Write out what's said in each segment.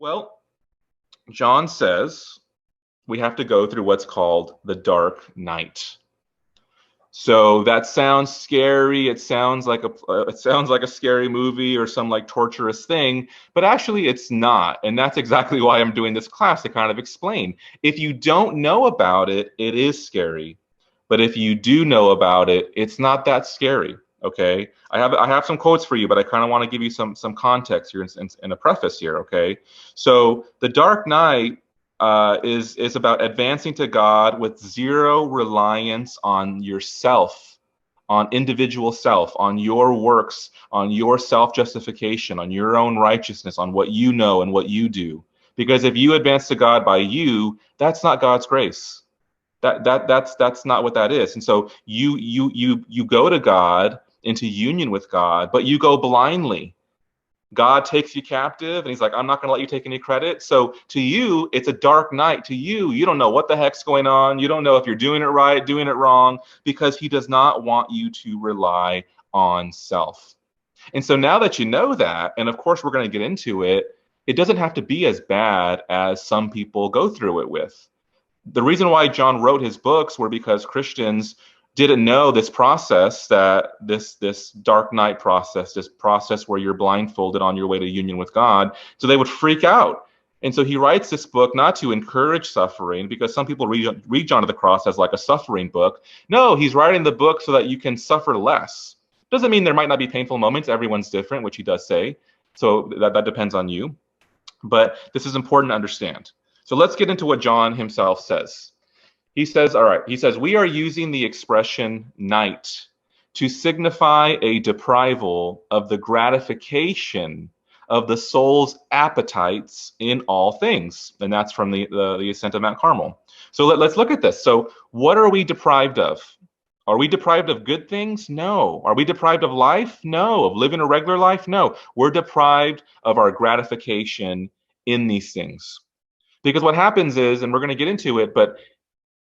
Well, John says we have to go through what's called the dark night. So that sounds scary. It sounds like a scary movie or some like torturous thing, but actually it's not. And that's exactly why I'm doing this class, to kind of explain. If you don't know about it, it is scary. But if you do know about it, it's not that scary. Okay. I have some quotes for you, but I kind of want to give you some context here in a preface here. Okay. So the Dark Knight is about advancing to God with zero reliance on yourself, on individual self, on your works, on your self-justification, on your own righteousness, on what you know and what you do. Because if you advance to God by you, that's not God's grace. That's not what that is. And so you go to God into union with God, but you go blindly. God takes you captive and he's like, I'm not going to let you take any credit. So to you, it's a dark night. To you, you don't know what the heck's going on. You don't know if you're doing it right, doing it wrong, because he does not want you to rely on self. And so now that you know that, and of course we're going to get into it, it doesn't have to be as bad as some people go through it with. The reason why John wrote his books were because Christians didn't know this process, that this dark night process, this process where you're blindfolded on your way to union with God. So they would freak out. And so he writes this book not to encourage suffering, because some people read John of the Cross as like a suffering book. No, he's writing the book so that you can suffer less. Doesn't mean there might not be painful moments. Everyone's different, which he does say. So that depends on you. But this is important to understand. So let's get into what John himself says. He says, all right, he says, we are using the expression night to signify a deprival of the gratification of the soul's appetites in all things. And that's from the ascent of Mount Carmel. So let's look at this. So what are we deprived of? Are we deprived of good things? No. Are we deprived of life? No. Of living a regular life? No. We're deprived of our gratification in these things. Because what happens is, and we're going to get into it, but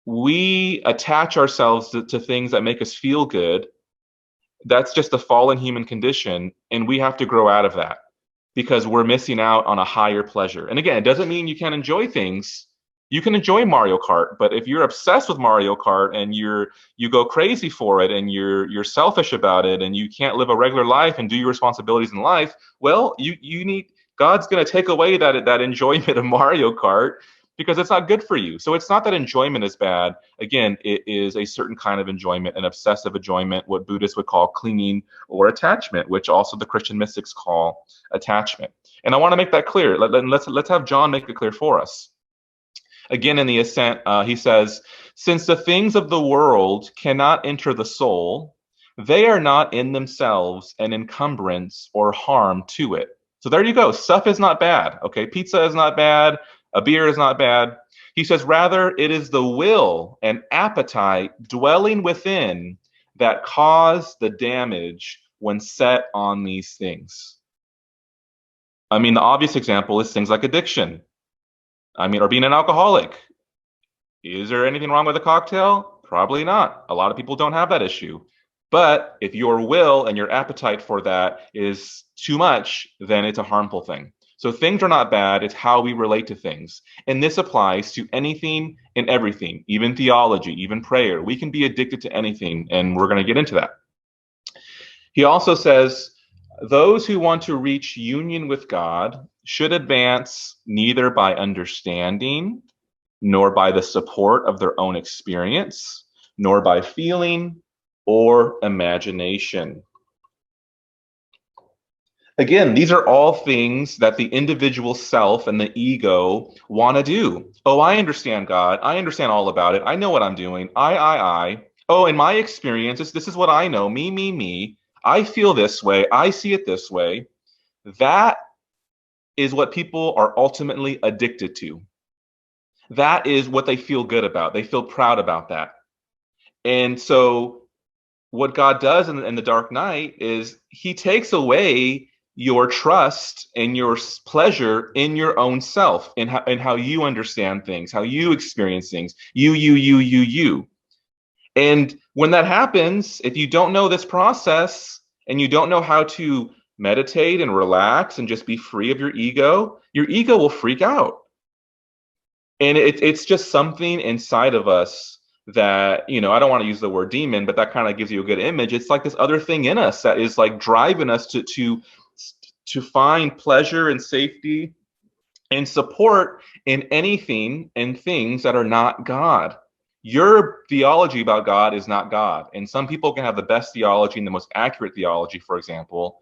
we attach ourselves to things that make us feel good. That's just a fallen human condition, and we have to grow out of that because we're missing out on a higher pleasure. And again, it doesn't mean you can't enjoy things. You can enjoy Mario Kart, but if you're obsessed with Mario Kart and you go crazy for it and you're selfish about it and you can't live a regular life and do your responsibilities in life, well, you need God's going to take away that enjoyment of Mario Kart, because it's not good for you. So it's not that enjoyment is bad. Again, it is a certain kind of enjoyment, an obsessive enjoyment, what Buddhists would call clinging or attachment, which also the Christian mystics call attachment. And I want to make that clear. Let's have John make it clear for us. Again, in the Ascent, he says, since the things of the world cannot enter the soul, they are not in themselves an encumbrance or harm to it. So there you go. Stuff is not bad. Okay, pizza is not bad. A beer is not bad. He says, rather, it is the will and appetite dwelling within that cause the damage when set on these things. I mean, the obvious example is things like addiction. I mean, or being an alcoholic. Is there anything wrong with a cocktail? Probably not. A lot of people don't have that issue. But if your will and your appetite for that is too much, then it's a harmful thing. So things are not bad. It's how we relate to things. And this applies to anything and everything, even theology, even prayer. We can be addicted to anything, and we're going to get into that. He also says, those who want to reach union with God should advance neither by understanding, nor by the support of their own experience, nor by feeling or imagination. Again, these are all things that the individual self and the ego want to do. Oh, I understand God. I understand all about it. I know what I'm doing. I. Oh, in my experience, this is what I know. Me. I feel this way. I see it this way. That is what people are ultimately addicted to. That is what they feel good about. They feel proud about that. And so what God does in the Dark Night is he takes away your trust and your pleasure in your own self, and how you understand things, how you experience things, you. And when that happens, if you don't know this process and you don't know how to meditate and relax and just be free of your ego will freak out. And it's just something inside of us that, I don't want to use the word demon, but that kind of gives you a good image. It's like this other thing in us that is like driving us to find pleasure and safety and support in anything and things that are not God. Your theology about God is not God. And some people can have the best theology and the most accurate theology, for example,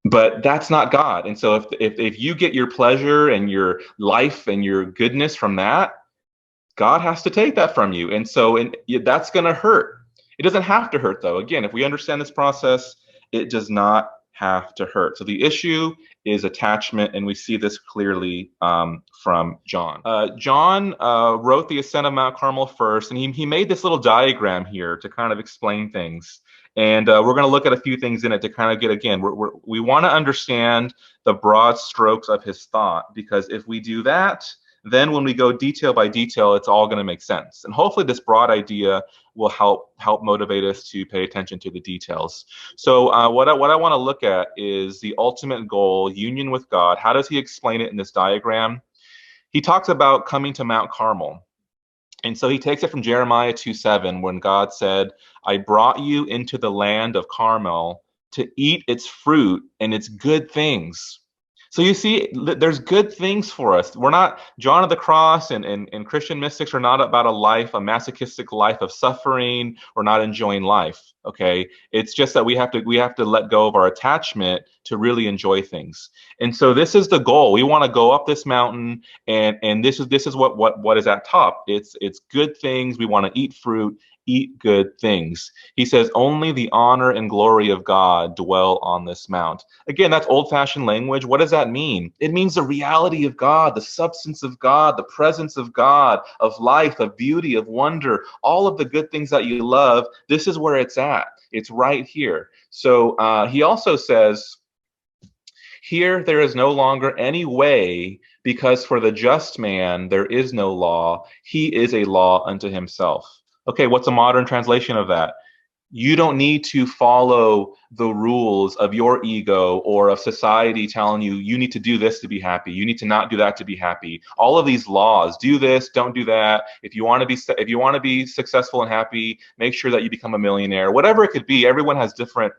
but that's not God. And so if you get your pleasure and your life and your goodness from that, God has to take that from you. And so that's going to hurt. It doesn't have to hurt, though. Again, if we understand this process, it does not have to hurt. So the issue is attachment, and we see this clearly from John. John wrote the Ascent of Mount Carmel first, and he made this little diagram here to kind of explain things. And we're going to look at a few things in it to kind of get, again, we want to understand the broad strokes of his thought, because if we do that, then when we go detail by detail, it's all going to make sense. And hopefully this broad idea will help motivate us to pay attention to the details. So what I want to look at is the ultimate goal, union with God. How does he explain it in this diagram? He talks about coming to Mount Carmel. And so he takes it from Jeremiah 2:7, when God said, I brought you into the land of Carmel to eat its fruit and its good things. So you see, there's good things for us. We're not, John of the Cross and Christian mystics are not about a masochistic life of suffering or not enjoying life. Okay, it's just that we have to let go of our attachment to really enjoy things. And so this is the goal. We want to go up this mountain, and this is what is at top. It's good things. We want to eat fruit, eat good things. He says, only the honor and glory of God dwell on this mount. Again, that's old-fashioned language. What does that mean? It means the reality of God, the substance of God, the presence of God, of life, of beauty, of wonder, all of the good things that you love. This is where it's at. It's right here. So he also says, here there is no longer any way, because for the just man there is no law. He is a law unto himself. Okay, what's a modern translation of that? You don't need to follow the rules of your ego or of society telling you need to do this to be happy. You need to not do that to be happy. All of these laws, do this, don't do that. If you want to be successful and happy, make sure that you become a millionaire. Whatever it could be, everyone has different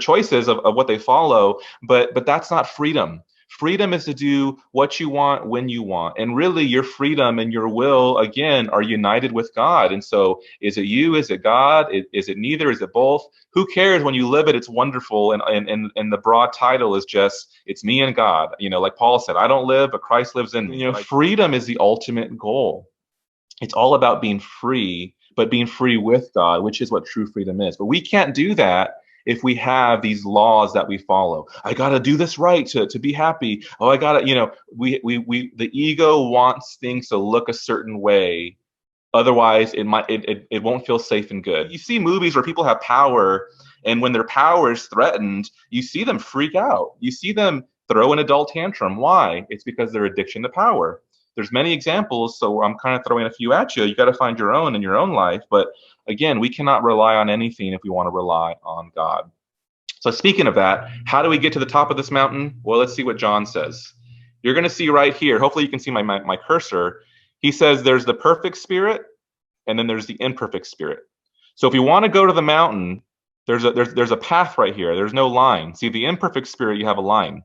choices of what they follow, but that's not freedom. Freedom is to do what you want when you want. And really, your freedom and your will, again, are united with God. And so is it you? Is it God? Is it neither? Is it both? Who cares? When you live it, it's wonderful. And the broad title is just, it's me and God. Like Paul said, I don't live, but Christ lives in me. Freedom is the ultimate goal. It's all about being free, but being free with God, which is what true freedom is. But we can't do that if we have these laws that we follow. I got to do this right to be happy. Oh, I got to, the ego wants things to look a certain way. Otherwise, it won't feel safe and good. You see movies where people have power, and when their power is threatened, you see them freak out. You see them throw an adult tantrum. Why? It's because their addiction to power. There's many examples, so I'm kind of throwing a few at you. You got to find your own in your own life. But again, we cannot rely on anything if we want to rely on God. So speaking of that, how do we get to the top of this mountain? Well, let's see what John says. You're going to see right here, hopefully you can see my cursor. He says there's the perfect spirit, and then there's the imperfect spirit. So if you want to go to the mountain, there's a path right here. There's no line. See, the imperfect spirit, you have a line.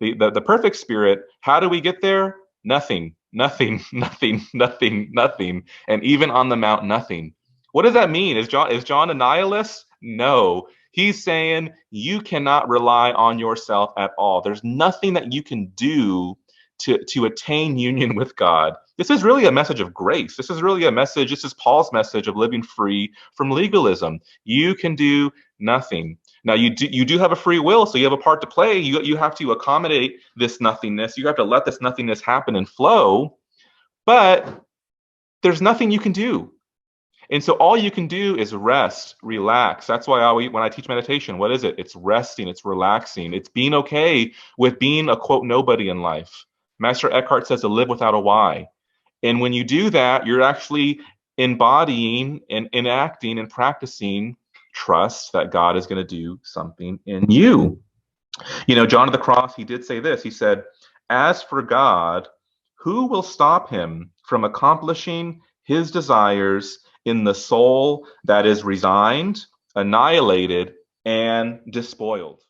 The perfect spirit, how do we get there? Nothing. Nothing, nothing, nothing, nothing, and even on the mount, nothing. What does that mean? Is John a nihilist? No. He's saying you cannot rely on yourself at all. There's nothing that you can do to attain union with God. This is really a message of grace. This is really a message, this is Paul's message of living free from legalism. You can do nothing. Now, you do have a free will, so you have a part to play. You have to accommodate this nothingness. You have to let this nothingness happen and flow, but there's nothing you can do. And so all you can do is rest, relax. That's why when I teach meditation, what is it? It's resting, it's relaxing. It's being okay with being a, quote, nobody in life. Master Eckhart says to live without a why. And when you do that, you're actually embodying and enacting and practicing Trust that God is going to do something in you. You know, John of the Cross, he did say this. He said, "As for God, who will stop him from accomplishing his desires in the soul that is resigned, annihilated, and despoiled?"